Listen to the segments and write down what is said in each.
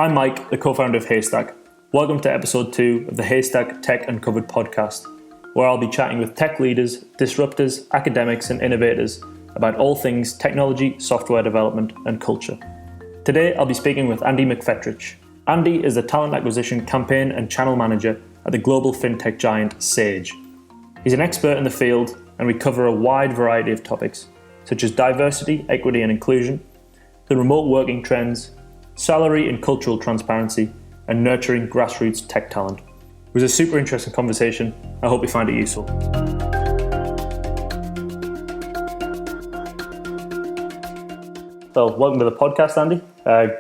I'm Mike, the co-founder of Haystack. Welcome to episode 2 of the Haystack Tech Uncovered podcast, where I'll be chatting with tech leaders, disruptors, academics and innovators about all things technology, software development and culture. Today I'll be speaking with Andy McFetrich. Andy is the talent acquisition campaign and channel manager at the global fintech giant Sage. He's an expert in the field and we cover a wide variety of topics, such as diversity, equity and inclusion, the remote working trends, salary and cultural transparency, and nurturing grassroots tech talent. It was a super interesting conversation. I hope you find it useful. So, welcome to the podcast, Andy.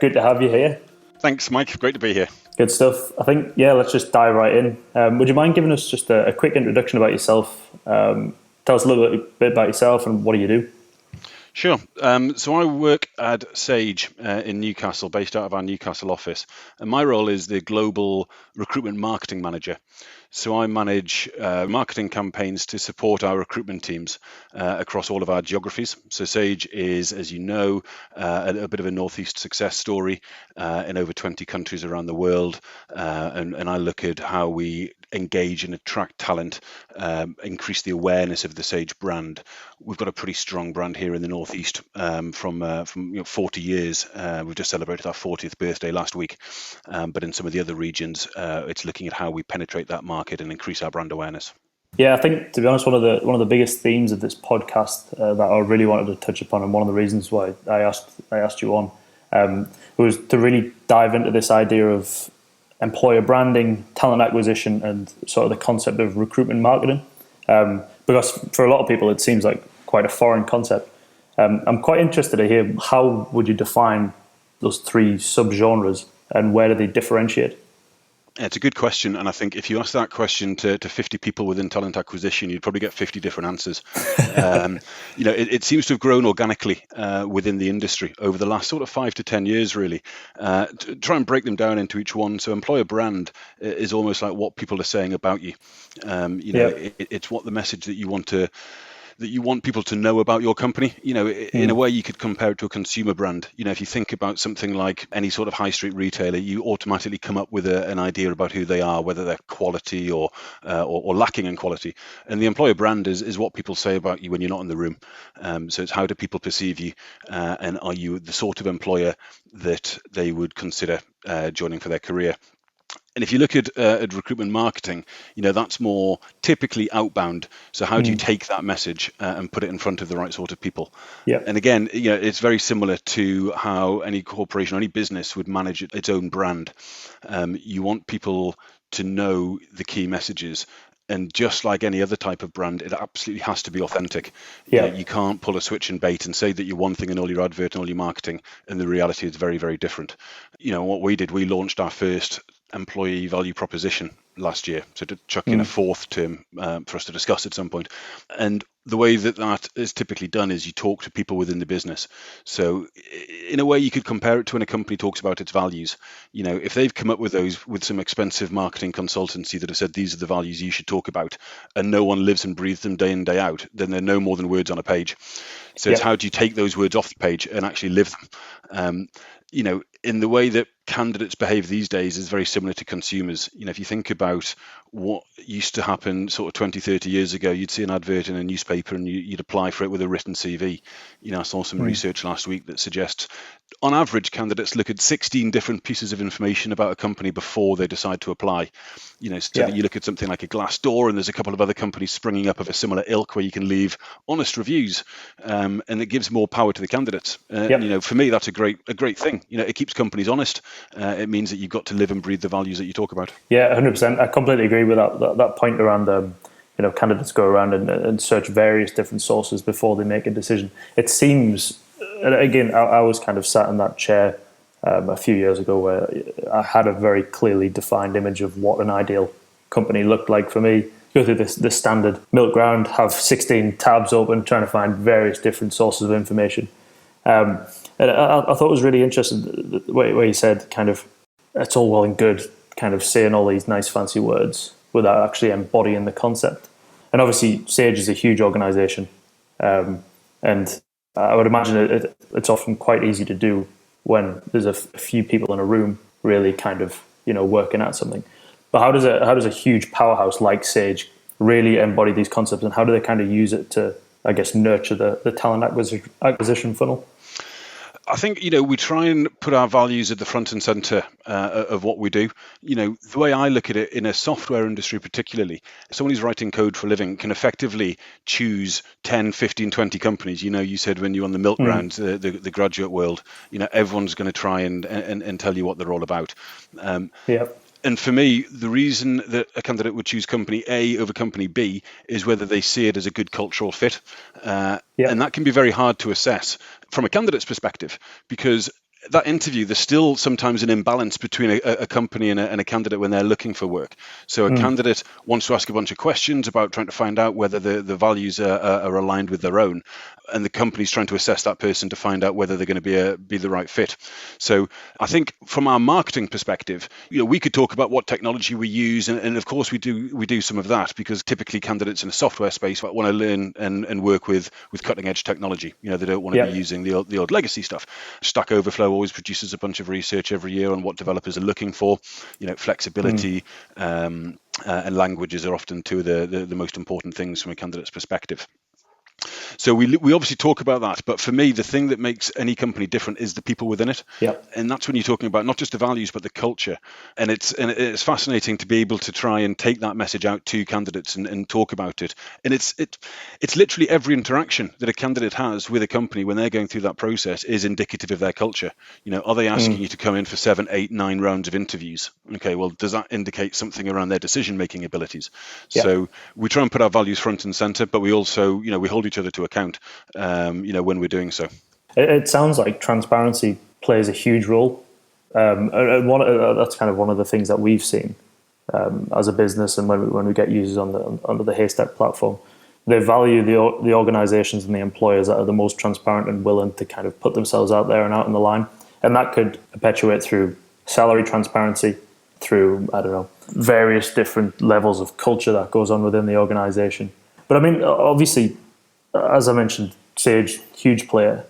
Good to have you here. Thanks, Mike. Great to be here. Good stuff. I think, let's just dive right in. Would you mind giving us just a quick introduction about yourself? Tell us a little bit about yourself and what do you do? Sure. So I work at Sage in Newcastle, based out of our Newcastle office. And my role is the global recruitment marketing manager. So I manage marketing campaigns to support our recruitment teams across all of our geographies. So Sage is, as you know, a bit of a Northeast success story in over 20 countries around the world. And I look at how we engage and attract talent, increase the awareness of the Sage brand. We've got a pretty strong brand here in the Northeast from 40 years. We've just celebrated our 40th birthday last week. But in some of the other regions, it's looking at how we penetrate that market and increase our brand awareness. Yeah, I think, to be honest, one of the biggest themes of this podcast that I really wanted to touch upon, and one of the reasons why I asked you on, was to really dive into this idea of employer branding, talent acquisition, and sort of the concept of recruitment marketing. Because for a lot of people, it seems like quite a foreign concept. I'm quite interested to hear, how would you define those three subgenres and where do they differentiate? It's a good question, and I think if you ask that question to 50 people within talent acquisition, you'd probably get 50 different answers. It seems to have grown organically within the industry over the last sort of 5 to 10 years, really. To try and break them down into each one. So employer brand is almost like what people are saying about you. It's what the message that you want people to know about your company. In a way you could compare it to a consumer brand. If you think about something like any sort of high street retailer, you automatically come up with an idea about who they are, whether they're quality or lacking in quality. And the employer brand is what people say about you when you're not in the room. So it's, how do people perceive you, and are you the sort of employer that they would consider joining for their career? And if you look at recruitment marketing, that's more typically outbound. So how do you take that message and put it in front of the right sort of people? Yeah. And again, it's very similar to how any corporation or any business would manage its own brand. You want people to know the key messages. And just like any other type of brand, it absolutely has to be authentic. Yeah. You can't pull a switch and bait and say that you're one thing in all your advert and all your marketing, and the reality is very, very different. What we did, we launched our first employee value proposition last year, so to chuck in a fourth term for us to discuss at some point. And the way that is typically done is you talk to people within the business. So in a way you could compare it to when a company talks about its values. If they've come up with those with some expensive marketing consultancy that have said these are the values you should talk about, and no one lives and breathes them day in, day out, then they're no more than words on a page. So it's, how do you take those words off the page and actually live them? In the way that candidates behave these days is very similar to consumers. If you think about what used to happen sort of 20, 30 years ago, you'd see an advert in a newspaper and you'd apply for it with a written CV. I saw some research last week that suggests, on average, candidates look at 16 different pieces of information about a company before they decide to apply. You look at something like a Glassdoor, and there's a couple of other companies springing up of a similar ilk where you can leave honest reviews, and it gives more power to the candidates. For me, that's a great thing. It keeps companies honest. It means that you've got to live and breathe the values that you talk about. Yeah, 100%. I completely agree with that point around candidates go around and search various different sources before they make a decision. It seems, again, I was kind of sat in that chair a few years ago where I had a very clearly defined image of what an ideal company looked like for me. Go through the standard milk round, have 16 tabs open, trying to find various different sources of information. And I thought it was really interesting the way you said, kind of, it's all well and good kind of saying all these nice fancy words without actually embodying the concept. And obviously Sage is a huge organization, and I would imagine it's often quite easy to do when there's a few people in a room really kind of, working at something. But how does a huge powerhouse like Sage really embody these concepts, and how do they kind of use it to, I guess, nurture the talent acquisition funnel? I think, we try and put our values at the front and center of what we do. The way I look at it in a software industry, particularly, someone who's writing code for a living can effectively choose 10, 15, 20 companies. You said when you're on the milk round, the graduate world, everyone's going to try and tell you what they're all about. Yeah. And for me, the reason that a candidate would choose company A over company B is whether they see it as a good cultural fit. And that can be very hard to assess from a candidate's perspective, because that interview, there's still sometimes an imbalance between a company and a candidate when they're looking for work. So a candidate wants to ask a bunch of questions about trying to find out whether the values are aligned with their own, and the company's trying to assess that person to find out whether they're going to be the right fit. So I think from our marketing perspective, we could talk about what technology we use, and of course we do some of that, because typically candidates in a software space want to learn and work with cutting edge technology. They don't want to be using the old legacy stuff. Stack Overflow always produces a bunch of research every year on what developers are looking for. Flexibility and languages are often two of the most important things from a candidate's perspective. So we obviously talk about that, but for me, the thing that makes any company different is the people within it. And that's when you're talking about not just the values, but the culture. And it's fascinating to be able to try and take that message out to candidates and talk about it. And it's literally every interaction that a candidate has with a company when they're going through that process is indicative of their culture. Are they asking you to come in for 7, 8, 9 rounds of interviews? Okay, well, does that indicate something around their decision-making abilities? So we try and put our values front and center, but we also, we hold each other to account, when we're doing so. It sounds like transparency plays a huge role. And that's kind of one of the things that we've seen as a business, and when we get users under the Haystack platform, they value the organizations and the employers that are the most transparent and willing to kind of put themselves out there and out in the line. And that could perpetuate through salary transparency, through, I don't know, various different levels of culture that goes on within the organization. But I mean, obviously, as I mentioned, Sage, huge player.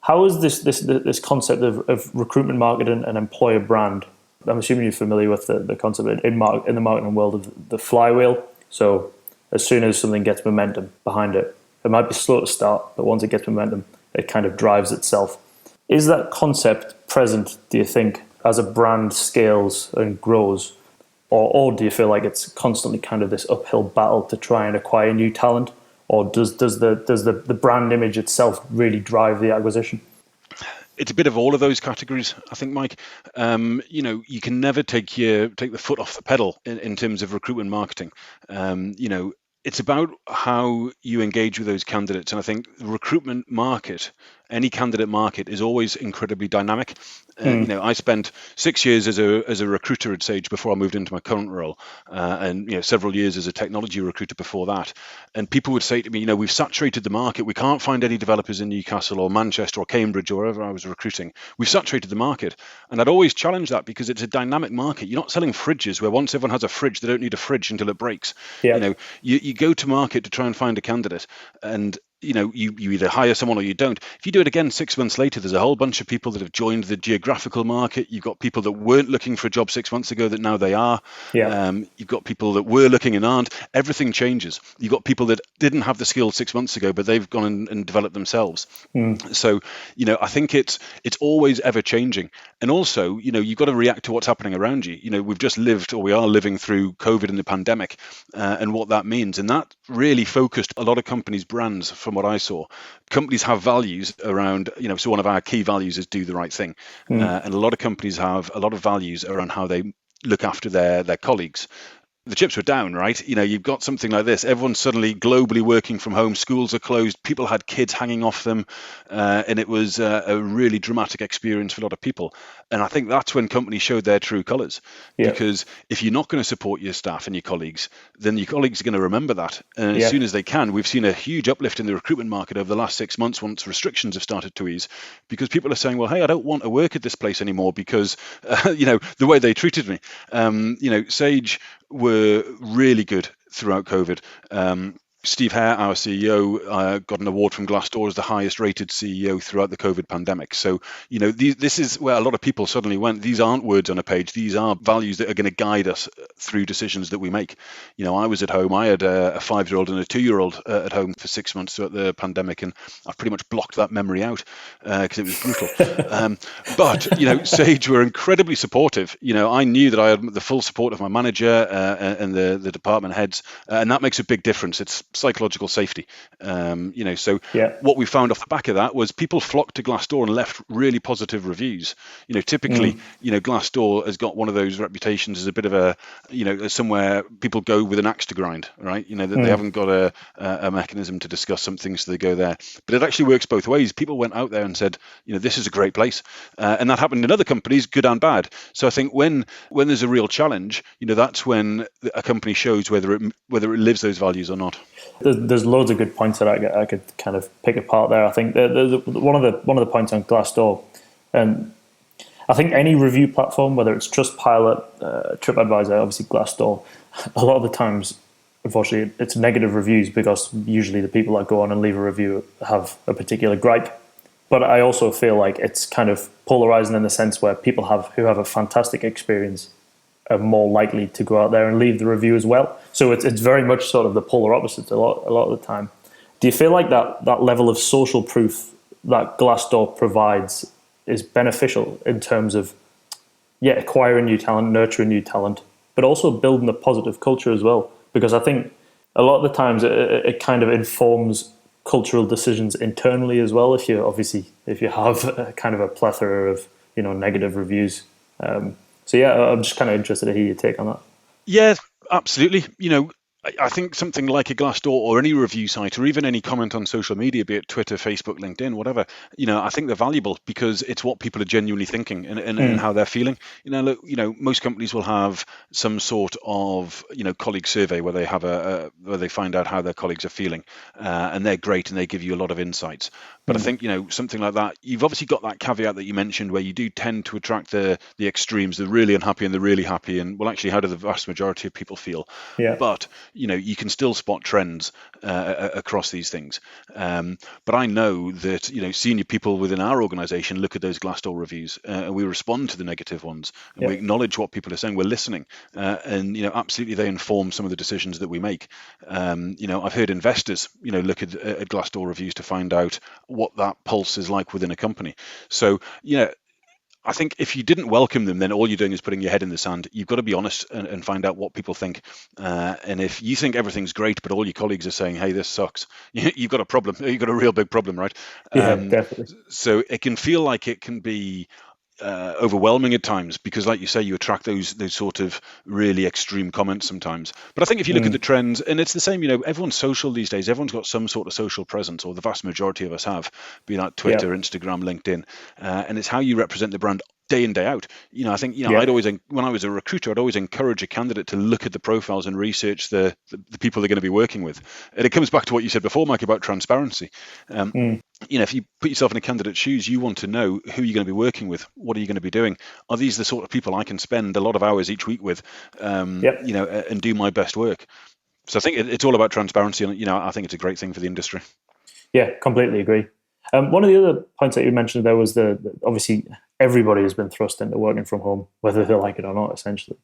How is this concept of recruitment marketing and employer brand? I'm assuming you're familiar with the concept in the marketing world of the flywheel. So as soon as something gets momentum behind it, it might be slow to start, but once it gets momentum, it kind of drives itself. Is that concept present, do you think, as a brand scales and grows? Or do you feel like it's constantly kind of this uphill battle to try and acquire new talent? Or does the brand image itself really drive the acquisition? It's a bit of all of those categories, I think, Mike. You can never take the foot off the pedal in terms of recruitment marketing. It's about how you engage with those candidates. And I think the recruitment market, any candidate market, is always incredibly dynamic. I spent 6 years as a recruiter at Sage before I moved into my current role, and several years as a technology recruiter before that. And people would say to me, we've saturated the market. We can't find any developers in Newcastle or Manchester or Cambridge or wherever I was recruiting. We've saturated the market. And I'd always challenge that, because it's a dynamic market. You're not selling fridges where once everyone has a fridge, they don't need a fridge until it breaks. You go to market to try and find a candidate, and you either hire someone or you don't. If you do it again 6 months later, there's a whole bunch of people that have joined the geographical market. You've got people that weren't looking for a job 6 months ago that now they are. You've got people that were looking and aren't. Everything changes. You've got people that didn't have the skills 6 months ago, but they've gone and developed themselves. So, I think it's always ever changing. And also, you've got to react to what's happening around you. We've just we are living through COVID and the pandemic, and what that means. And that really focused a lot of companies' brands. From what I saw, companies have values around, so one of our key values is do the right thing. And a lot of companies have a lot of values around how they look after their colleagues. The chips were down, right? You've got something like this. Everyone's suddenly globally working from home. Schools are closed. People had kids hanging off them. And it was a really dramatic experience for a lot of people. And I think that's when companies showed their true colors. Because if you're not going to support your staff and your colleagues, then your colleagues are going to remember that. And as soon as they can, we've seen a huge uplift in the recruitment market over the last 6 months once restrictions have started to ease. Because people are saying, well, hey, I don't want to work at this place anymore because, the way they treated me. Sage were really good throughout COVID. Steve Hare, our CEO, got an award from Glassdoor as the highest rated CEO throughout the COVID pandemic. So, this is where a lot of people suddenly went, these aren't words on a page. These are values that are going to guide us through decisions that we make. I was at home. I had a 5-year-old and a 2-year-old at home for 6 months throughout the pandemic, and I've pretty much blocked that memory out because it was brutal. But, Sage were incredibly supportive. I knew that I had the full support of my manager and the department heads, and that makes a big difference. It's psychological safety. So what we found off the back of that was people flocked to Glassdoor and left really positive reviews. Typically, Glassdoor has got one of those reputations as a bit of a, somewhere people go with an axe to grind, right? That they haven't got a mechanism to discuss something, so they go there. But it actually works both ways. People went out there and said, this is a great place. And that happened in other companies, good and bad. So I think when there's a real challenge, that's when a company shows whether it lives those values or not. There's loads of good points that I could kind of pick apart there. I think one of the points on Glassdoor, I think any review platform, whether it's Trustpilot, TripAdvisor, obviously Glassdoor, a lot of the times, unfortunately, it's negative reviews because usually the people that go on and leave a review have a particular gripe. But I also feel like it's kind of polarizing in the sense where people who have a fantastic experience are more likely to go out there and leave the review as well. So it's very much sort of the polar opposite a lot of the time. Do you feel like that level of social proof that Glassdoor provides is beneficial in terms of acquiring new talent, nurturing new talent, but also building a positive culture as well? Because I think a lot of the times it kind of informs cultural decisions internally as well. If you have a kind of a plethora of negative reviews. So I'm just kind of interested to hear your take on that. Yeah, absolutely. I think something like a Glassdoor or any review site or even any comment on social media, be it Twitter, Facebook, LinkedIn, whatever, I think they're valuable because it's what people are genuinely thinking and how they're feeling. Most companies will have some sort of, colleague survey where they have where they find out how their colleagues are feeling, and they're great and they give you a lot of insights. But I think, something like that, you've obviously got that caveat that you mentioned where you do tend to attract the extremes, the really unhappy and the really happy. And well, actually, how do the vast majority of people feel? Yeah. But you can still spot trends across these things. But I know that senior people within our organization look at those Glassdoor reviews and we respond to the negative ones and we acknowledge what people are saying. We're listening, and absolutely they inform some of the decisions that we make. I've heard investors look at Glassdoor reviews to find out what that pulse is like within a company. So I think if you didn't welcome them, then all you're doing is putting your head in the sand. You've got to be honest and find out what people think. And if you think everything's great, but all your colleagues are saying, hey, this sucks, you've got a problem. You've got a real big problem, right? Yeah, definitely. So it can feel like it can be overwhelming at times because, like you say, you attract those sort of really extreme comments sometimes. But I think if you look at the trends, and it's the same, everyone's social these days. Everyone's got some sort of social presence, or the vast majority of us have, be that Twitter, Instagram, LinkedIn, and it's how you represent the brand day in, day out. I think I'd always, when I was a recruiter, I'd always encourage a candidate to look at the profiles and research the people they're going to be working with. And it comes back to what you said before, Mike, about transparency. If you put yourself in a candidate's shoes, you want to know who you're going to be working with. What are you going to be doing? Are these the sort of people I can spend a lot of hours each week with, and do my best work? So I think it's all about transparency, and I think it's a great thing for the industry. Yeah, completely agree. One of the other points that you mentioned there was the obviously everybody has been thrust into working from home, whether they like it or not, essentially.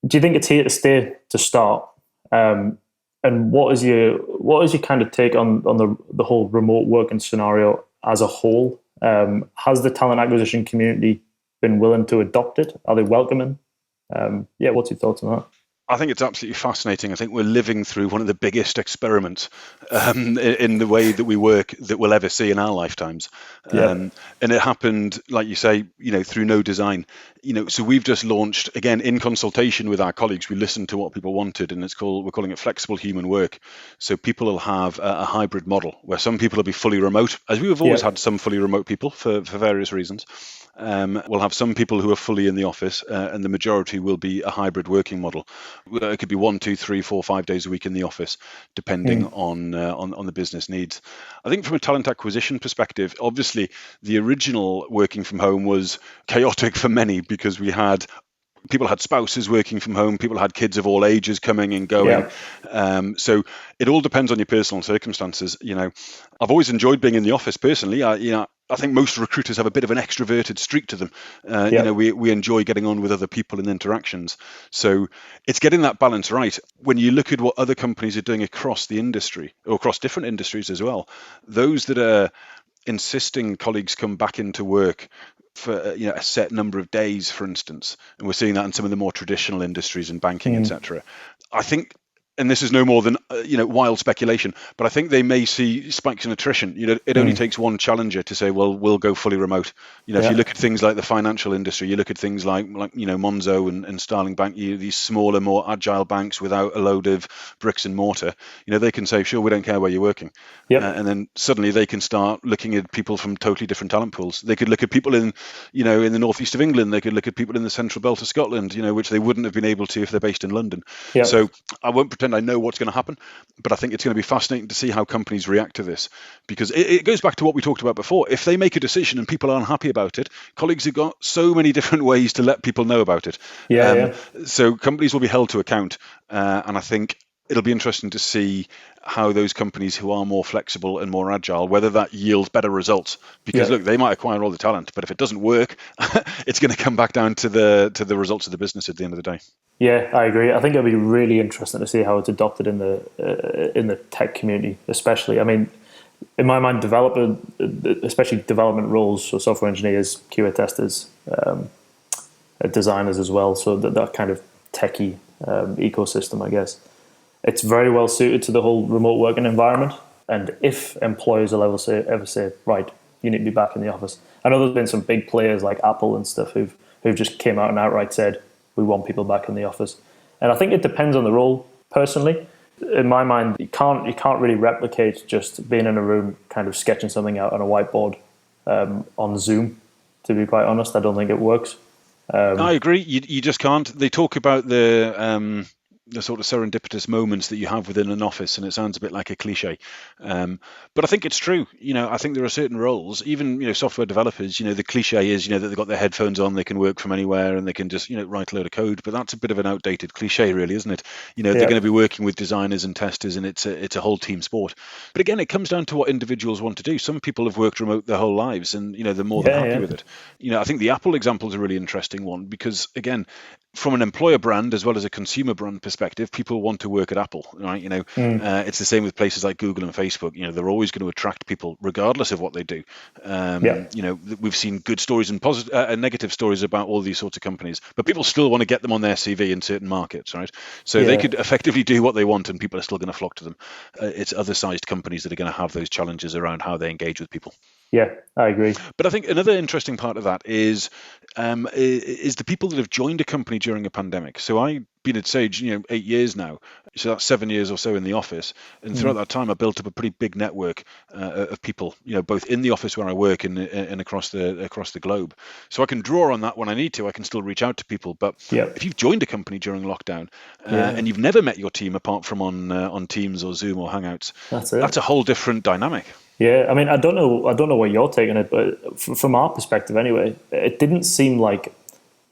Do you think it's here to stay to start? And what is your kind of take on the whole remote working scenario as a whole? Has the talent acquisition community been willing to adopt it? Are they welcoming? What's your thoughts on that? I think it's absolutely fascinating. I think we're living through one of the biggest experiments in the way that we work that we'll ever see in our lifetimes. And it happened, like you say, through no design. So we've just launched, again, in consultation with our colleagues, we listened to what people wanted, and we're calling it flexible human work. So people will have a hybrid model where some people will be fully remote, as we have always had some fully remote people for various reasons. We'll have some people who are fully in the office, and the majority will be a hybrid working model. It could be 1, 2, 3, 4, 5 days a week in the office, depending on the business needs. I think from a talent acquisition perspective, obviously the original working from home was chaotic for many because we had people had spouses working from home, people had kids of all ages coming and going. So it all depends on your personal circumstances. I've always enjoyed being in the office personally. I think most recruiters have a bit of an extroverted streak to them. We enjoy getting on with other people and interactions. So it's getting that balance right. When you look at what other companies are doing across the industry, or across different industries as well, those that are insisting colleagues come back into work for a set number of days, for instance, and we're seeing that in some of the more traditional industries in banking, etc. I think, and this is no more than wild speculation, but I think they may see spikes in attrition. It only takes one challenger to say, well, we'll go fully remote. If you look at things like the financial industry, you look at things like Monzo and Starling Bank, these smaller, more agile banks without a load of bricks and mortar. They can say, sure, we don't care where you're working, and then suddenly they can start looking at people from totally different talent pools. They could look at people in the northeast of England. They could look at people in the central belt of Scotland, which they wouldn't have been able to if they're based in London. So I won't pretend I know what's going to happen, but I think it's going to be fascinating to see how companies react to this, because it goes back to what we talked about before. If they make a decision and people aren't happy about it, colleagues have got so many different ways to let people know about it. So companies will be held to account, and I think it'll be interesting to see how those companies who are more flexible and more agile, whether that yields better results. Because look, they might acquire all the talent, but if it doesn't work, it's going to come back down to the results of the business at the end of the day. Yeah, I agree. I think it'll be really interesting to see how it's adopted in the tech community, especially. I mean, in my mind, especially development roles, so software engineers, QA testers, designers as well. So that kind of techie ecosystem, I guess. It's very well suited to the whole remote working environment. And if employers will ever say, right, you need to be back in the office. I know there's been some big players like Apple and stuff who've just came out and outright said, we want people back in the office. And I think it depends on the role, personally. In my mind, you can't really replicate just being in a room, kind of sketching something out on a whiteboard on Zoom. To be quite honest, I don't think it works. I agree. You just can't. They talk about the sort of serendipitous moments that you have within an office, and it sounds a bit like a cliche, but I think it's true. I think there are certain roles, even software developers. The cliche is that they've got their headphones on, they can work from anywhere, and they can just write a load of code. But that's a bit of an outdated cliche, really, isn't it? They're going to be working with designers and testers, and it's a whole team sport. But again, it comes down to what individuals want to do. Some people have worked remote their whole lives, and they're more than happy with it. I think the Apple example is a really interesting one, because again, from an employer brand as well as a consumer brand perspective, people want to work at Apple, right? It's the same with places like Google and Facebook. They're always going to attract people regardless of what they do. We've seen good stories and positive and negative stories about all these sorts of companies, but people still want to get them on their CV in certain markets, right? So they could effectively do what they want, and people are still going to flock to them. It's other sized companies that are going to have those challenges around how they engage with people. Yeah, I agree. But I think another interesting part of that is the people that have joined a company during a pandemic. So I've been at Sage, 8 years now. So that's 7 years or so in the office. And throughout that time, I built up a pretty big network of people, both in the office where I work and across the globe. So I can draw on that when I need to. I can still reach out to people. But if you've joined a company during lockdown and you've never met your team apart from on Teams or Zoom or Hangouts, that's a whole different dynamic. Yeah, I mean, I don't know what you're taking it, but from our perspective anyway, it didn't seem like,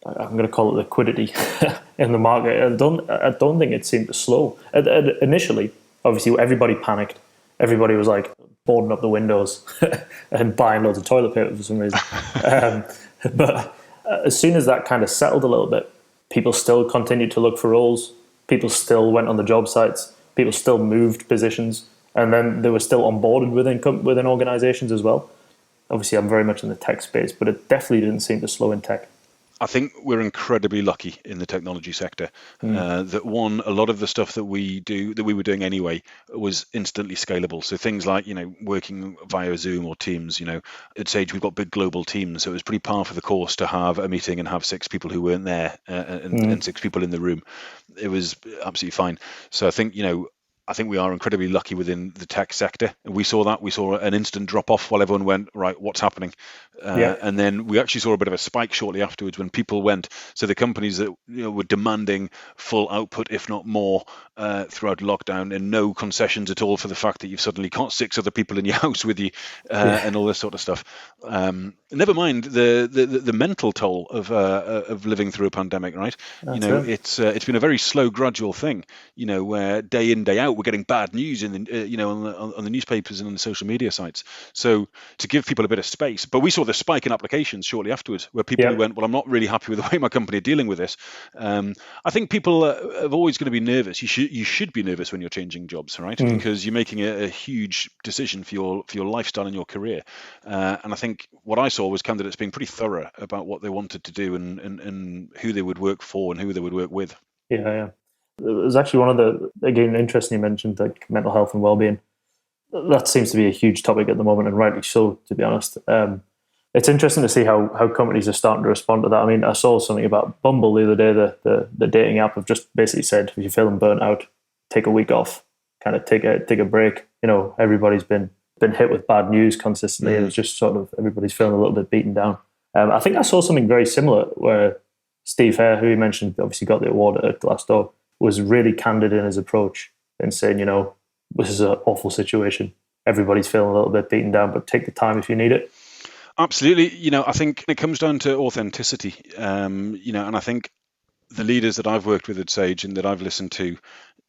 I'm going to call it liquidity in the market. I don't think it seemed to slow. Initially, obviously, everybody panicked. Everybody was like boarding up the windows and buying loads of toilet paper for some reason. But as soon as that kind of settled a little bit, people still continued to look for roles. People still went on the job sites. People still moved positions. And then they were still onboarded within organizations as well. Obviously, I'm very much in the tech space, but it definitely didn't seem to slow in tech. I think we're incredibly lucky in the technology sector that a lot of the stuff that we were doing anyway was instantly scalable. So things like, working via Zoom or Teams, at Sage, we've got big global teams. So it was pretty par for the course to have a meeting and have 6 people who weren't there and 6 people in the room. It was absolutely fine. So I think, I think we are incredibly lucky within the tech sector. And we saw that. We saw an instant drop off while everyone went, right, what's happening? Yeah. And then we actually saw a bit of a spike shortly afterwards when people went. So the companies that were demanding full output, if not more, throughout lockdown, and no concessions at all for the fact that you've suddenly got 6 other people in your house with you, and all this sort of stuff. Never mind the mental toll of living through a pandemic, right? That's it. It's been a very slow, gradual thing. Where day in, day out, we're getting bad news in the on the newspapers and on the social media sites. So to give people a bit of space, but we saw the spike in applications shortly afterwards, where people who went, well, I'm not really happy with the way my company are dealing with this. I think people are always going to be nervous. You should be nervous when you're changing jobs, right? Because you're making a huge decision for your lifestyle and your career. And I think what I saw was candidates being pretty thorough about what they wanted to do and who they would work for and who they would work with. Yeah. It was actually one of the, again, interesting you mentioned, like mental health and well-being. That seems to be a huge topic at the moment, and rightly so, to be honest. It's interesting to see how companies are starting to respond to that. I mean, I saw something about Bumble the other day, the dating app, have just basically said, if you're feeling burnt out, take a week off, kind of take a break. Everybody's been hit with bad news consistently, and it's just sort of everybody's feeling a little bit beaten down. I think I saw something very similar where Steve Hare, who you mentioned, obviously got the award at Glassdoor, was really candid in his approach and saying, this is an awful situation. Everybody's feeling a little bit beaten down, but take the time if you need it. Absolutely. I think it comes down to authenticity. And I think the leaders that I've worked with at Sage and that I've listened to,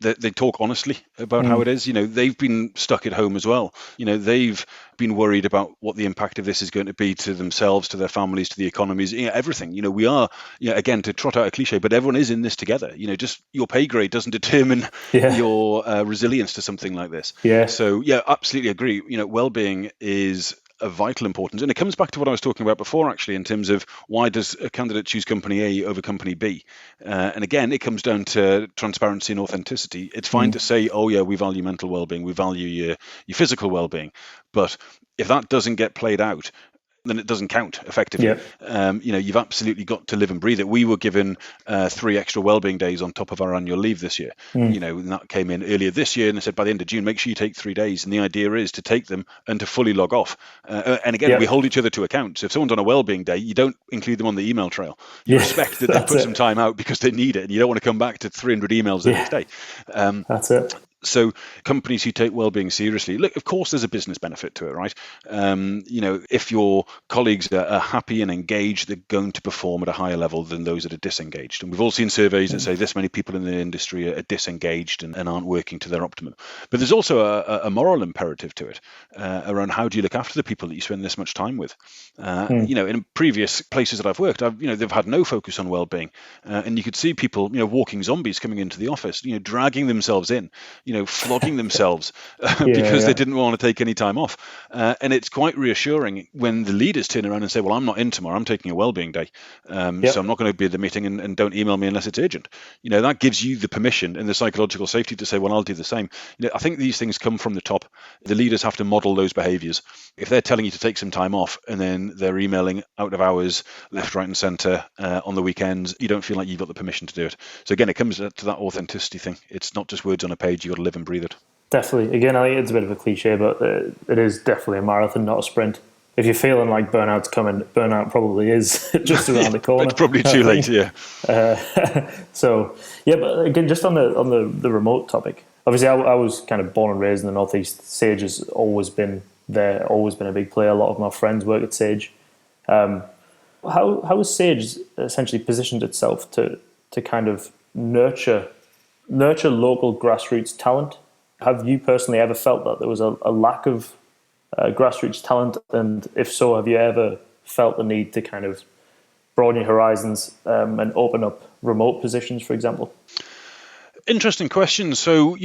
they talk honestly about how it is. They've been stuck at home as well. They've been worried about what the impact of this is going to be to themselves, to their families, to the economies, everything. We are, again, to trot out a cliche, but everyone is in this together. Just your pay grade doesn't determine your resilience to something like this. Yeah. So, absolutely agree. Well-being is of vital importance. And it comes back to what I was talking about before, actually, in terms of why does a candidate choose company A over company B? And again, it comes down to transparency and authenticity. It's fine to say, oh, yeah, we value mental well-being, we value your physical well-being. But if that doesn't get played out, then it doesn't count effectively. You've absolutely got to live and breathe it. We were given 3 extra wellbeing days on top of our annual leave this year. And that came in earlier this year, and they said by the end of June, make sure you take 3 days. And the idea is to take them and to fully log off. And again, we hold each other to account. So if someone's on a wellbeing day, you don't include them on the email trail. You respect that they've put some time out because they need it, and you don't want to come back to 300 emails the next day. That's it. So companies who take well-being seriously, look, of course, there's a business benefit to it, right? If your colleagues are happy and engaged, they're going to perform at a higher level than those that are disengaged. And we've all seen surveys that say this many people in the industry are disengaged and aren't working to their optimum. But there's also a moral imperative to it around how do you look after the people that you spend this much time with. In previous places that I've worked, they've had no focus on well-being, and you could see people, walking zombies coming into the office, dragging themselves in, flogging themselves because they didn't want to take any time off. And it's quite reassuring when the leaders turn around and say, well, I'm not in tomorrow, I'm taking a wellbeing day. So I'm not going to be at the meeting, and don't email me unless it's urgent. That gives you the permission and the psychological safety to say, well, I'll do the same. I think these things come from the top. The leaders have to model those behaviors. If they're telling you to take some time off and then they're emailing out of hours, left, right and center on the weekends, you don't feel like you've got the permission to do it. So again, it comes to that authenticity thing. It's not just words on a page, you've got to live and breathe it. Definitely. Again, I think it's a bit of a cliche, but it is definitely a marathon, not a sprint. If you're feeling like burnout's coming, burnout probably is just around the corner. It's probably too late, yeah. But again, just on the remote topic, obviously I was kind of born and raised in the Northeast. Sage has always been there, always been a big player. A lot of my friends work at Sage. How has Sage essentially positioned itself to kind of nurture local grassroots talent? Have you personally ever felt that there was a lack of grassroots talent? And if so, have you ever felt the need to kind of broaden your horizons and open up remote positions, for example? Interesting question. So,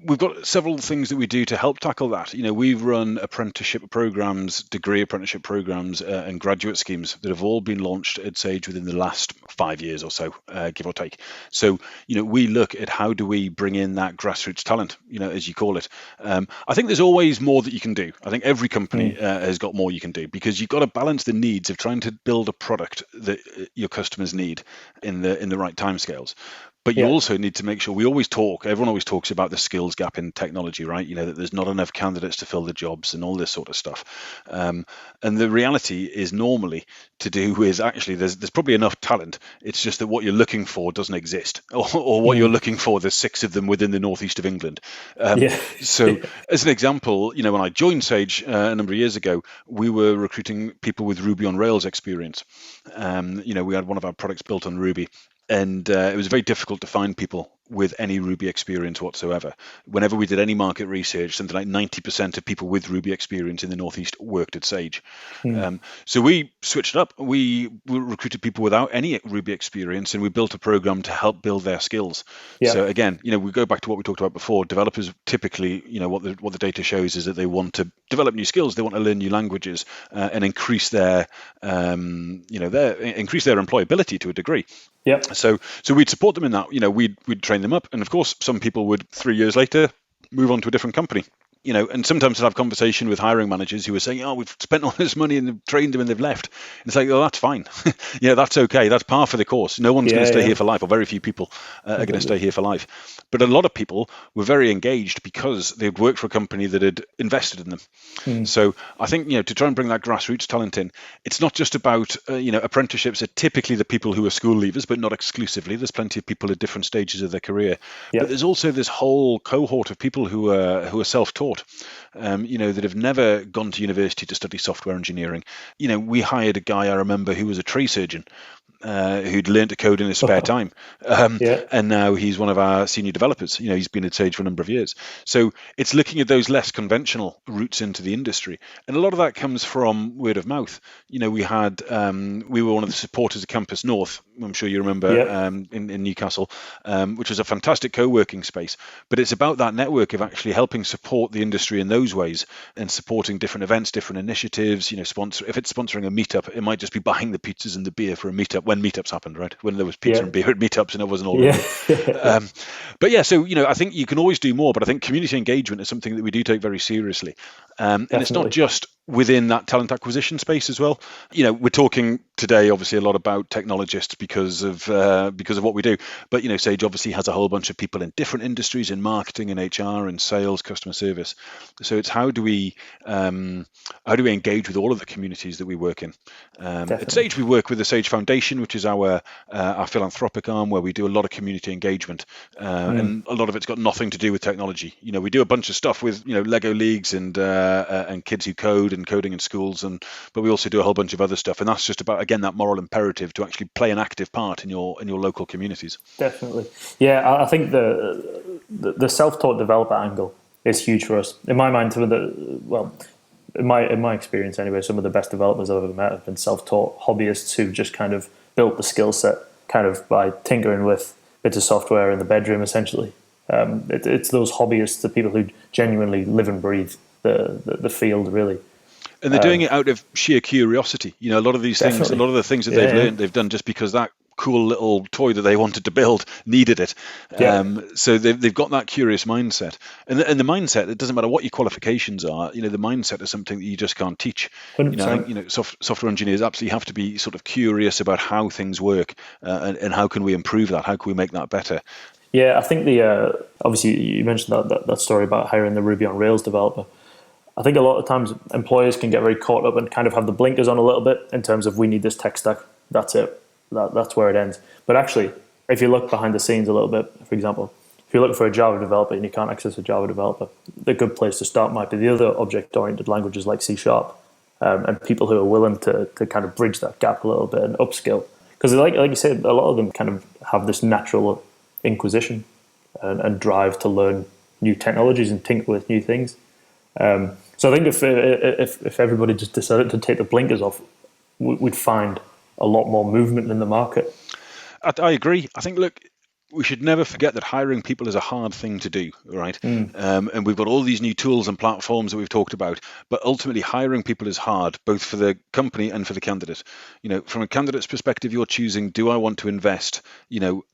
we've got several things that we do to help tackle that. We've run apprenticeship programs, degree apprenticeship programs, and graduate schemes that have all been launched at Sage within the last 5 years or so, give or take. So, we look at how do we bring in that grassroots talent, as you call it. I think there's always more that you can do. I think every company has got more you can do, because you've got to balance the needs of trying to build a product that your customers need in the right timescales. But you Yeah. also need to make sure, everyone always talks about the skills gap in technology, right? That there's not enough candidates to fill the jobs and all this sort of stuff. And the reality is normally to do with, actually, there's probably enough talent. It's just that what you're looking for doesn't exist, or what you're looking for, there's 6 of them within the northeast of England. Yeah. So as an example, when I joined Sage a number of years ago, we were recruiting people with Ruby on Rails experience. We had one of our products built on Ruby, and it was very difficult to find people with any Ruby experience whatsoever. Whenever we did any market research, something like 90% of people with Ruby experience in the Northeast worked at Sage. So we switched it up. We recruited people without any Ruby experience, and we built a program to help build their skills. Yeah. So again, we go back to what we talked about before. Developers typically, what the data shows is that they want to develop new skills. They want to learn new languages and increase their employability to a degree. Yeah. So we'd support them in that. We'd train them up, and of course, some people would 3 years later move on to a different company. And sometimes I'd have conversation with hiring managers who were saying, "Oh, we've spent all this money and they've trained them and they've left." And it's like, "Oh, that's fine. That's okay. That's par for the course. No one's going to stay here for life, or very few people are going to stay here for life." But a lot of people were very engaged because they'd worked for a company that had invested in them. So I think, to try and bring that grassroots talent in, it's not just about, apprenticeships are typically the people who are school leavers, but not exclusively. There's plenty of people at different stages of their career. Yeah. But there's also this whole cohort of people who are self-taught. That have never gone to university to study software engineering. We hired a guy, I remember, who was a tree surgeon, who'd learned to code in his spare time. And now he's one of our senior developers. He's been at Sage for a number of years. So it's looking at those less conventional routes into the industry. And a lot of that comes from word of mouth. We were one of the supporters of Campus North, I'm sure you remember, in Newcastle, which was a fantastic co-working space. But it's about that network of actually helping support the industry in those ways and supporting different events, different initiatives. If it's sponsoring a meetup, it might just be buying the pizzas and the beer for a meetup when meetups happened, right? When there was pizza and beer at meetups and it wasn't all but so I think you can always do more, but I think community engagement is something that we do take very seriously. And it's not just within that talent acquisition space as well. We're talking today obviously a lot about technologists because of what we do, but Sage obviously has a whole bunch of people in different industries, in marketing and HR and sales, customer service. So it's how do we engage with all of the communities that we work in. At Sage, we work with the Sage Foundation, which is our philanthropic arm, where we do a lot of community engagement, and a lot of it's got nothing to do with technology. We do a bunch of stuff with Lego leagues and kids who code and coding in schools, but we also do a whole bunch of other stuff, and that's just about, again, that moral imperative to actually play an active part in your local communities. Definitely. I think the self-taught developer angle is huge for us. In my mind, in my experience anyway, some of the best developers I've ever met have been self-taught hobbyists who just kind of built the skill set kind of by tinkering with bits of software in the bedroom, essentially. It's those hobbyists, the people who genuinely live and breathe the field, really. And they're doing it out of sheer curiosity. A lot of these things, a lot of the things that they've learned, they've done just because that cool little toy that they wanted to build needed it. So they've got that curious mindset. And the mindset, it doesn't matter what your qualifications are, the mindset is something that you just can't teach. 100%. Software engineers absolutely have to be sort of curious about how things work, and how can we improve that? How can we make that better? Yeah, I think obviously you mentioned that story about hiring the Ruby on Rails developer. I think a lot of times employers can get very caught up and kind of have the blinkers on a little bit in terms of, we need this tech stack. That's it. That's where it ends. But actually, if you look behind the scenes a little bit, for example, if you're looking for a Java developer and you can't access a Java developer, the good place to start might be the other object-oriented languages like C#, and people who are willing to kind of bridge that gap a little bit and upskill. Because like you said, a lot of them kind of have this natural inquisition and drive to learn new technologies and tinker with new things. So I think if everybody just decided to take the blinkers off, we'd find a lot more movement in the market. I agree. I think, look, we should never forget that hiring people is a hard thing to do, right? And we've got all these new tools and platforms that we've talked about, but ultimately hiring people is hard, both for the company and for the candidate. From a candidate's perspective, you're choosing, do I want to invest,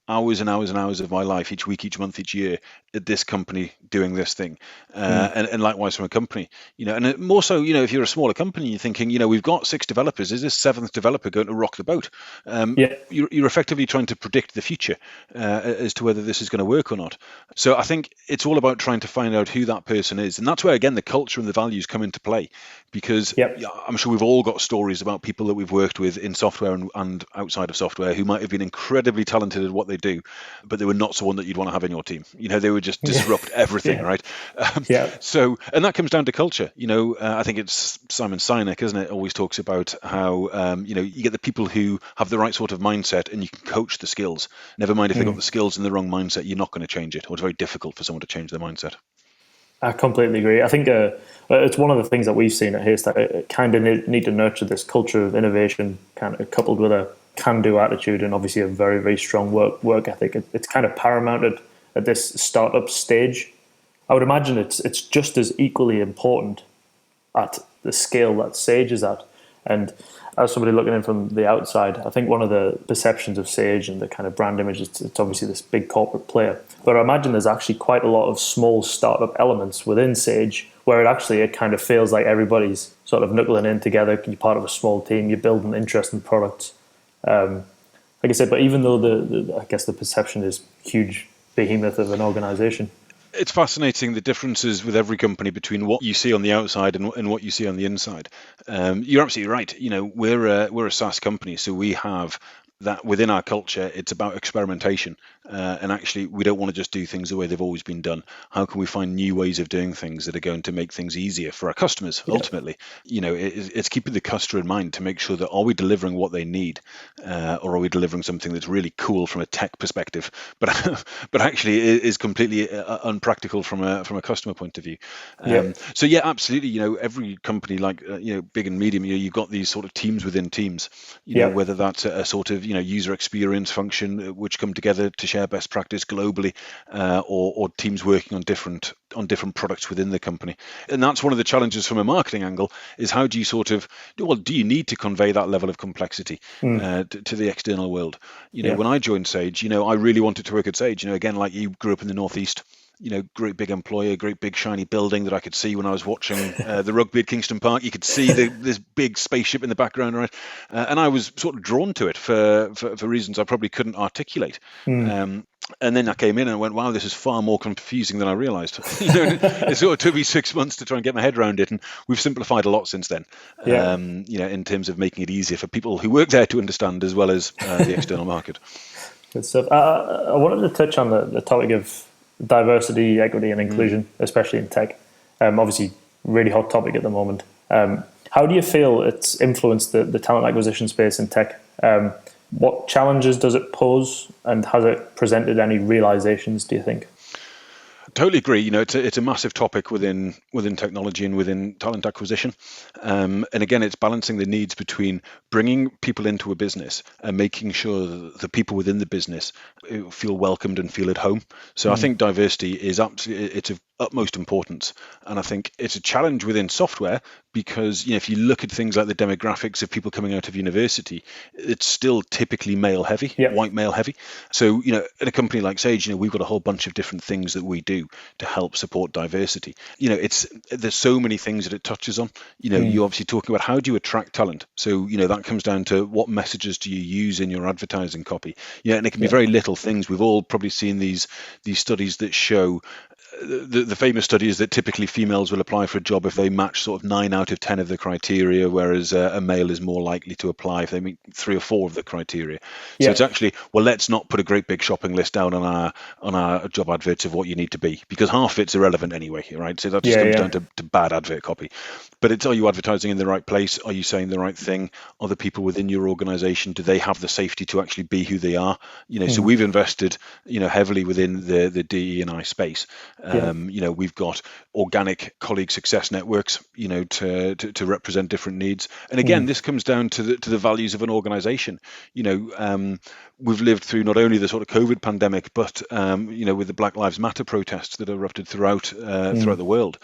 hours and hours and hours of my life each week, each month, each year at this company doing this thing, and likewise from a company, and more so, if you're a smaller company, you're thinking, we've got 6 developers, is this 7th developer going to rock the boat? Yeah. You're effectively trying to predict the future as to whether this is going to work or not. So I think it's all about trying to find out who that person is, and that's where again the culture and the values come into play, because Yep. I'm sure we've all got stories about people that we've worked with in software and outside of software who might have been incredibly talented at what they do, but they were not someone that you'd want to have in your team. They would just disrupt everything, Yeah. right? Yeah. So, and that comes down to culture. I think it's Simon Sinek, isn't it? Always talks about how you get the people who have the right sort of mindset, and you can coach the skills. Never mind if they've got the skills and the wrong mindset, you're not going to change it, or it's very difficult for someone to change their mindset. I completely agree. I think it's one of the things that we've seen at Haystack. Kind of need to nurture this culture of innovation, kind of coupled with a can-do attitude, and obviously a very, very strong work ethic. It's kind of paramount at this startup stage. I would imagine it's just as equally important at the scale that Sage is at. And as somebody looking in from the outside, I think one of the perceptions of Sage and the kind of brand image, it's obviously this big corporate player. But I imagine there's actually quite a lot of small startup elements within Sage where it kind of feels like everybody's sort of knuckling in together. You're part of a small team, you're building interesting products. Like I said, but even though I guess the perception is huge behemoth of an organization. It's fascinating the differences with every company between what you see on the outside and what you see on the inside. You're absolutely right. We're a SaaS company, so we have that within our culture. It's about experimentation, and actually we don't want to just do things the way they've always been done. How can we find new ways of doing things that are going to make things easier for our customers? Ultimately, it's keeping the customer in mind to make sure that, are we delivering what they need, or are we delivering something that's really cool from a tech perspective, but actually is completely unpractical from a customer point of view. So yeah, absolutely. Every company, like big and medium, you've got these sort of teams within teams. Whether that's a sort of user experience function which come together to share best practice globally, or teams working on different products within the company. And that's one of the challenges from a marketing angle, is how do you do you need to convey that level of complexity to the external world? When I joined Sage, I really wanted to work at Sage. Again, like you, grew up in the Northeast. Great big employer, great big shiny building that I could see when I was watching the rugby at Kingston Park. You could see this big spaceship in the background, right? And I was sort of drawn to it for reasons I probably couldn't articulate. And then I came in and went, wow, this is far more confusing than I realized. It sort of took me 6 months to try and get my head around it. And we've simplified a lot since then, in terms of making it easier for people who work there to understand, as well as the external market. Good stuff. I wanted to touch on the topic of diversity, equity, and inclusion, especially in tech. Obviously, really hot topic at the moment. How do you feel it's influenced the talent acquisition space in tech? What challenges does it pose, and has it presented any realizations, do you think? Totally agree. It's a massive topic within technology and within talent acquisition. And again, it's balancing the needs between bringing people into a business and making sure that the people within the business feel welcomed and feel at home. So I think diversity is it's of utmost importance. And I think it's a challenge within software, because if you look at things like the demographics of people coming out of university, it's still typically male heavy, white male heavy. So at a company like Sage, we've got a whole bunch of different things that we do to help support diversity. There's so many things that it touches on. You're obviously talking about how do you attract talent. So that comes down to what messages do you use in your advertising copy. And it can be very little things. We've all probably seen these studies that show. The famous study is that typically females will apply for a job if they match sort of 9 out of 10 of the criteria, whereas a male is more likely to apply if they meet 3 or 4 of the criteria. So it's actually, well, let's not put a great big shopping list down on our job adverts of what you need to be, because half of it's irrelevant anyway, right? So that just comes down to bad advert copy. But it's, are you advertising in the right place? Are you saying the right thing? Are the people within your organization, do they have the safety to actually be who they are? So we've invested heavily within the DE&I space. We've got organic colleague success networks, to represent different needs. And again, this comes down to the values of an organization. We've lived through not only the sort of COVID pandemic, but with the Black Lives Matter protests that erupted throughout the world.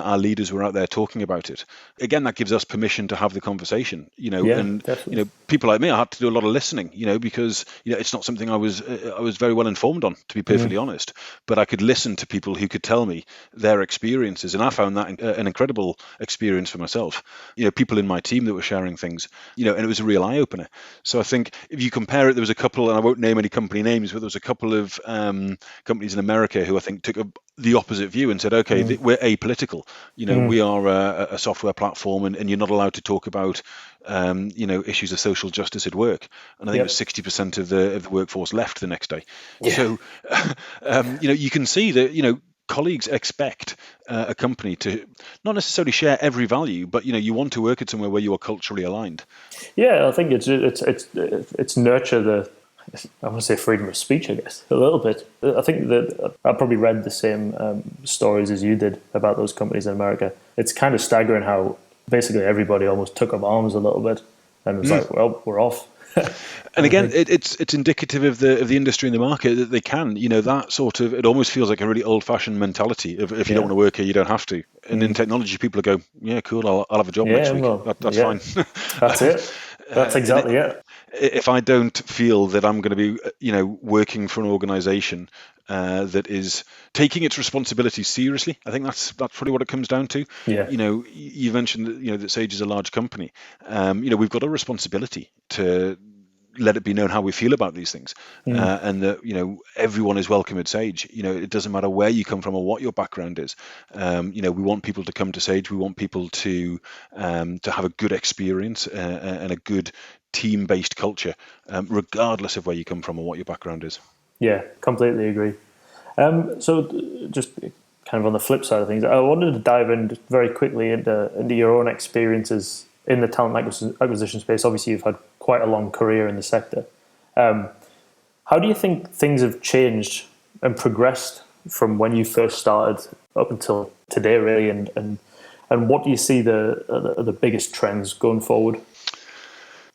Our leaders were out there talking about it. Again, that gives us permission to have the conversation. Definitely. People like me, I had to do a lot of listening. Because it's not something I was very well informed on, to be perfectly honest. But I could listen to people who could tell me their experiences, and I found that an incredible experience for myself. People in my team that were sharing things, and it was a real eye opener. So I think if you compare it, there was a couple, and I won't name any company names, but there was a couple of companies in America who I think took the opposite view and said, okay, we're apolitical. We are a software platform, and you're not allowed to talk about issues of social justice at work. And I think it was 60% of the workforce left the next day. Yeah. So you can see that colleagues expect a company to not necessarily share every value, but you want to work at somewhere where you are culturally aligned. Yeah, I think it's nurture the, I want to say, freedom of speech, I guess, a little bit. I think that I probably read the same stories as you did about those companies in America. It's kind of staggering how basically everybody almost took up arms a little bit and was like, well, we're off. And again, it's indicative of the industry and the market that they can, that sort of, it almost feels like a really old-fashioned mentality of if you don't want to work here, you don't have to. And in technology, people go, yeah, cool, I'll have a job next week. That's fine. That's it. That's exactly it. If I don't feel that I'm going to be, working for an organization that is taking its responsibilities seriously, I think that's probably what it comes down to. Yeah. You mentioned that Sage is a large company. We've got a responsibility to let it be known how we feel about these things, and that everyone is welcome at Sage. It doesn't matter where you come from or what your background is. We want people to come to Sage. We want people to have a good experience and a good team-based culture, regardless of where you come from or what your background is. Yeah, completely agree. So just kind of on the flip side of things, I wanted to dive in very quickly into your own experiences in the talent acquisition space. Obviously, you've had quite a long career in the sector. How do you think things have changed and progressed from when you first started up until today, really? And what do you see the biggest trends going forward?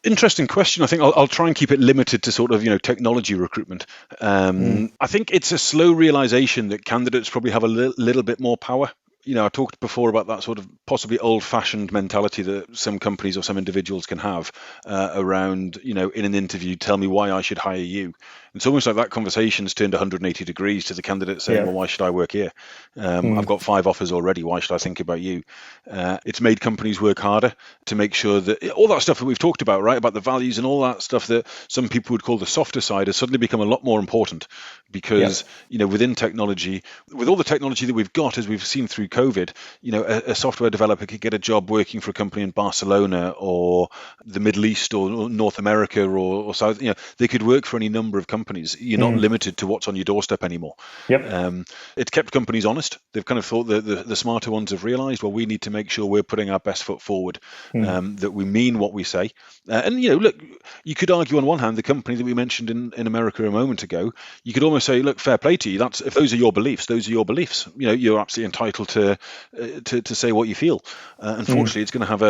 Interesting question. I think I'll try and keep it limited to sort of technology recruitment. I think it's a slow realization that candidates probably have a little bit more power. I talked before about that sort of possibly old-fashioned mentality that some companies or some individuals can have around, in an interview, tell me why I should hire you. It's almost like that conversation's turned 180 degrees to the candidate saying, well, why should I work here? I've got 5 offers already. Why should I think about you? It's made companies work harder to make sure that all that stuff that we've talked about, right, about the values and all that stuff that some people would call the softer side has suddenly become a lot more important because, within technology, with all the technology that we've got, as we've seen through COVID, a software developer could get a job working for a company in Barcelona or the Middle East or North America or South. They could work for any number of companies. You're not limited to what's on your doorstep anymore. It's kept companies honest. They've kind of thought that the smarter ones have realized, well, we need to make sure we're putting our best foot forward, that we mean what we say. And look, you could argue on one hand, the company that we mentioned in America a moment ago, you could almost say, look, fair play to you. If those are your beliefs, those are your beliefs. You're absolutely entitled to say what you feel. Unfortunately, it's going to have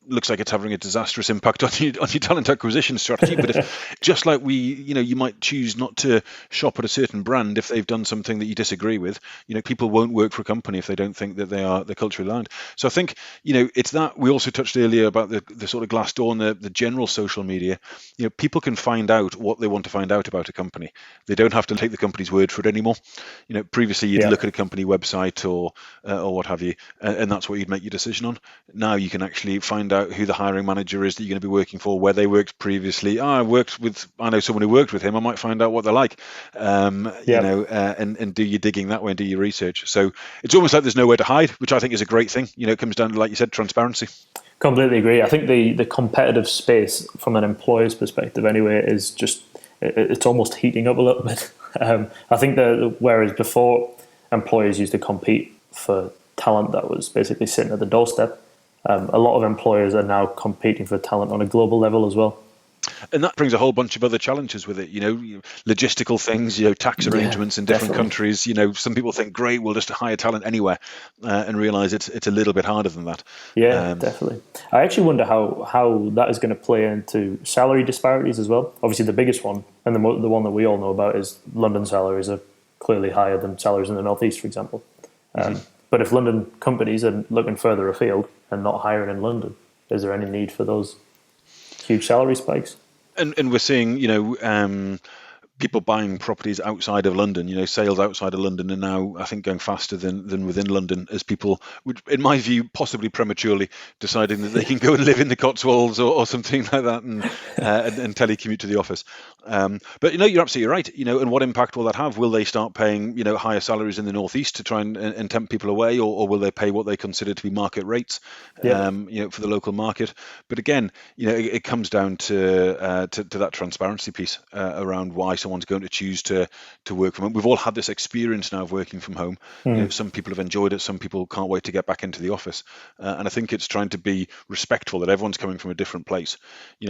looks like it's having a disastrous impact on your talent acquisition strategy. But just like you might choose not to shop at a certain brand if they've done something that you disagree with. People won't work for a company if they don't think that they're culturally aligned. So I think it's that. We also touched earlier about the sort of Glassdoor and the general social media. People can find out what they want to find out about a company. They don't have to take the company's word for it anymore. Previously you'd look at a company website or what have you, and that's what you'd make your decision on. Now you can actually find out who the hiring manager is that you're going to be working for, where they worked previously. I know someone who worked with him. I might find out what they're like, and do your digging that way and do your research. So it's almost like there's nowhere to hide, which I think is a great thing. It comes down to, like you said, transparency. Completely agree. I think the competitive space from an employer's perspective anyway is just, it's almost heating up a little bit. I think that whereas before employers used to compete for talent that was basically sitting at the doorstep, a lot of employers are now competing for talent on a global level as well. And that brings a whole bunch of other challenges with it, logistical things, tax arrangements in different countries. Some people think, great, we'll just hire talent anywhere, and realize it's a little bit harder than that. Yeah, definitely. I actually wonder how that is going to play into salary disparities as well. Obviously, the biggest one, and the one that we all know about, is London salaries are clearly higher than salaries in the Northeast, for example. But if London companies are looking further afield and not hiring in London, is there any need for those huge salary spikes? And we're seeing, people buying properties outside of London, sales outside of London are now, I think, going faster than within London, as people would, in my view, possibly prematurely deciding that they can go and live in the Cotswolds or something like that and telecommute to the office. But you're absolutely right. And what impact will that have? Will they start paying, higher salaries in the Northeast to try and tempt people away, or will they pay what they consider to be market rates, for the local market? But again, it comes down to that transparency piece around why someone's going to choose to work from home. We've all had this experience now of working from home. Some people have enjoyed it. Some people can't wait to get back into the office. And I think it's trying to be respectful that everyone's coming from a different place.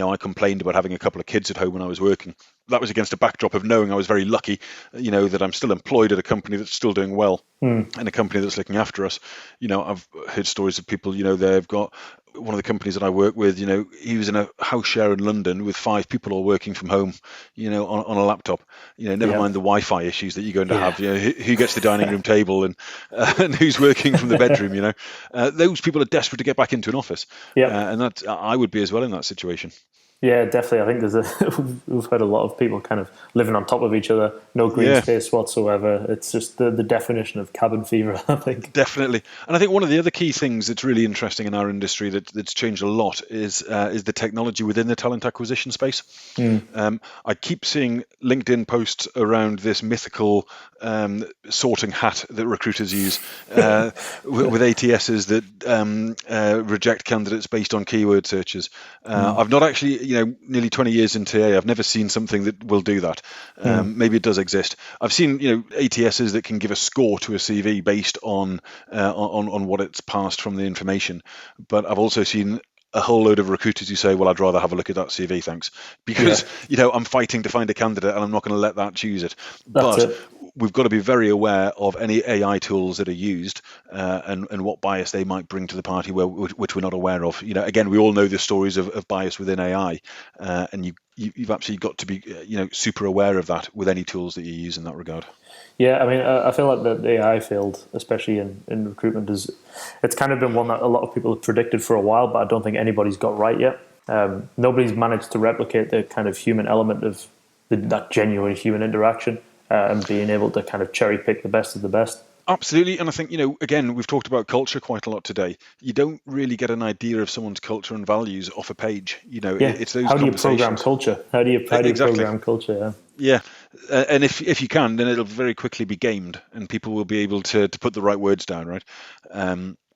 I complained about having a couple of kids at home when I was working. That was against a backdrop of knowing I was very lucky, that I'm still employed at a company that's still doing well and a company that's looking after us. I've heard stories of people, they've got one of the companies that I work with, he was in a house share in London with 5 people all working from home, on a laptop, never mind the Wi-Fi issues that you're going to have, who gets the dining room table and who's working from the bedroom, those people are desperate to get back into an office. And that I would be as well in that situation. Yeah, definitely. I think we've heard a lot of people kind of living on top of each other, no green space whatsoever. It's just the definition of cabin fever, I think. Definitely. And I think one of the other key things that's really interesting in our industry that's changed a lot is the technology within the talent acquisition space. I keep seeing LinkedIn posts around this mythical sorting hat that recruiters use with ATSs that reject candidates based on keyword searches. I've not actually, nearly 20 years in TA, I've never seen something that will do that. Maybe it does exist. I've seen, ATSs that can give a score to a CV based on what it's passed from the information. But I've also seen a whole load of recruiters who say, well, I'd rather have a look at that CV, thanks. Because, I'm fighting to find a candidate and I'm not going to let that choose it. We've got to be very aware of any AI tools that are used and what bias they might bring to the party which we're not aware of. Again, we all know the stories of bias within AI, and you've absolutely got to be super aware of that with any tools that you use in that regard. Yeah, I mean, I feel like the AI field, especially in recruitment, it's kind of been one that a lot of people have predicted for a while, but I don't think anybody's got right yet. Nobody's managed to replicate the kind of human element of that genuine human interaction and being able to kind of cherry pick the best of the best. Absolutely. And I think, again, we've talked about culture quite a lot today. You don't really get an idea of someone's culture and values off a page. It's those How do you conversations. Program culture? How do you program culture? Yeah. And if you can, then it'll very quickly be gamed and people will be able to put the right words down, right?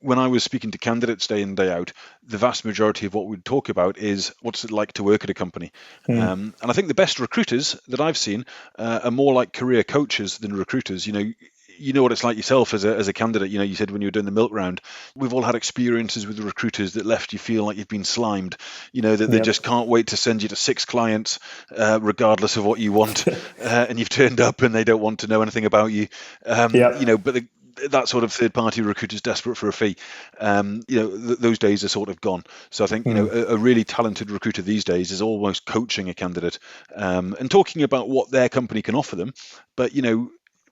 When I was speaking to candidates day in, day out, the vast majority of what we'd talk about is what's it like to work at a company. And I think the best recruiters that I've seen are more like career coaches than recruiters. You know what it's like yourself as a candidate. You said when you were doing the milk round, we've all had experiences with the recruiters that left you feel like you've been slimed, that they just can't wait to send you to 6 clients, regardless of what you want. And you've turned up and they don't want to know anything about you. But that sort of third-party recruiter is desperate for a fee. Those days are sort of gone. So I think a really talented recruiter these days is almost coaching a candidate and talking about what their company can offer them. But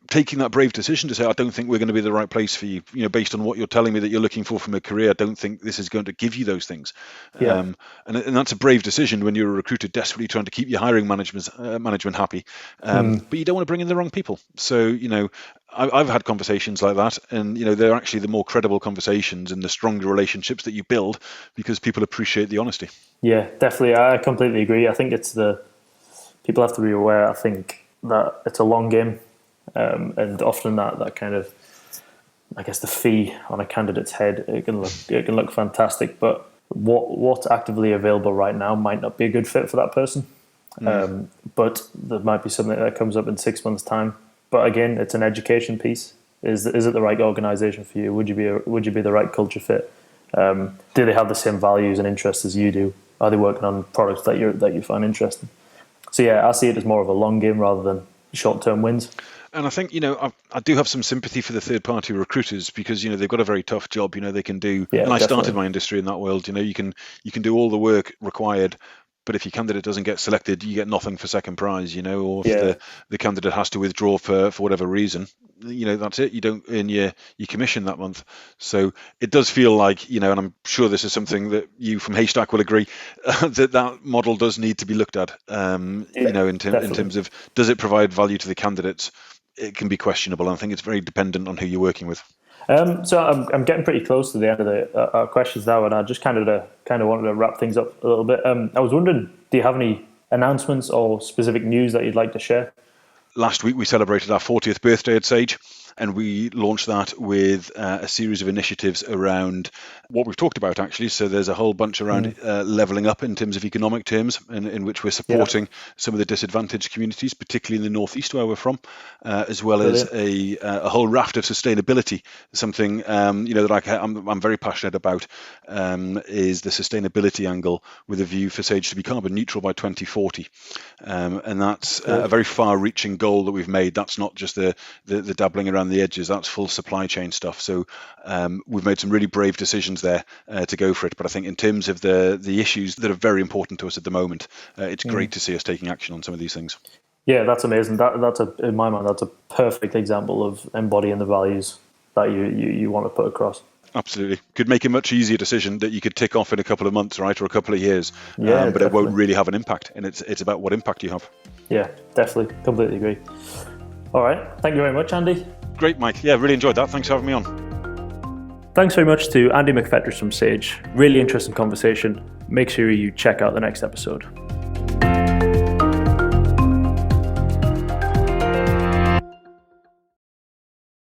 taking that brave decision to say, I don't think we're going to be the right place for you, based on what you're telling me that you're looking for from a career, I don't think this is going to give you those things. And that's a brave decision when you're a recruiter desperately trying to keep your hiring management happy. But you don't want to bring in the wrong people. So, I've had conversations like that, and, they're actually the more credible conversations and the stronger relationships that you build because people appreciate the honesty. Yeah, definitely. I completely agree. I think people have to be aware, I think, that it's a long game. And often that kind of, I guess, the fee on a candidate's head, it can look fantastic, but what's actively available right now might not be a good fit for that person. But there might be something that comes up in 6 months' time. But again, it's an education piece. Is it the right organisation for you? Would you be the right culture fit? Do they have the same values and interests as you do? Are they working on products that you find interesting? So yeah, I see it as more of a long game rather than short-term wins. And I think, I do have some sympathy for the third-party recruiters because, they've got a very tough job. They can do, Yeah, and I definitely. started my industry in that world. You can do all the work required, but if your candidate doesn't get selected, you get nothing for second prize. Or if Yeah. the candidate has to withdraw for whatever reason, that's it. You don't earn your commission that month. So it does feel like, and I'm sure this is something that you from Haystack will agree, that model does need to be looked at. In terms of, does it provide value to the candidates? It can be questionable. I think it's very dependent on who you're working with. So I'm getting pretty close to the end of our questions now, and I just kind of wanted to wrap things up a little bit. I was wondering, do you have any announcements or specific news that you'd like to share? Last week we celebrated our 40th birthday at Sage, and we launched that with a series of initiatives around what we've talked about, actually. So there's a whole bunch around levelling up in terms of economic terms, in which we're supporting some of the disadvantaged communities, particularly in the northeast where we're from, as well as a whole raft of sustainability. Something that I'm very passionate about is the sustainability angle, with a view for Sage to be carbon neutral by 2040, and that's a very far-reaching goal that we've made. That's not just the dabbling around the edges, that's full supply chain stuff. So we've made some really brave decisions there to go for it. But I think in terms of the issues that are very important to us at the moment, it's great to see us taking action on some of these things. Yeah, that's amazing. In my mind, that's a perfect example of embodying the values that you want to put across. Absolutely. Could make a much easier decision that you could tick off in a couple of months, right, or a couple of years. Yeah, but it won't really have an impact, and it's about what impact you have. Yeah, definitely. Completely agree. All right. Thank you very much, Andy. Great, Mike. Yeah, really enjoyed that. Thanks for having me on. Thanks very much to Andy McFetrich from Sage. Really interesting conversation. Make sure you check out the next episode.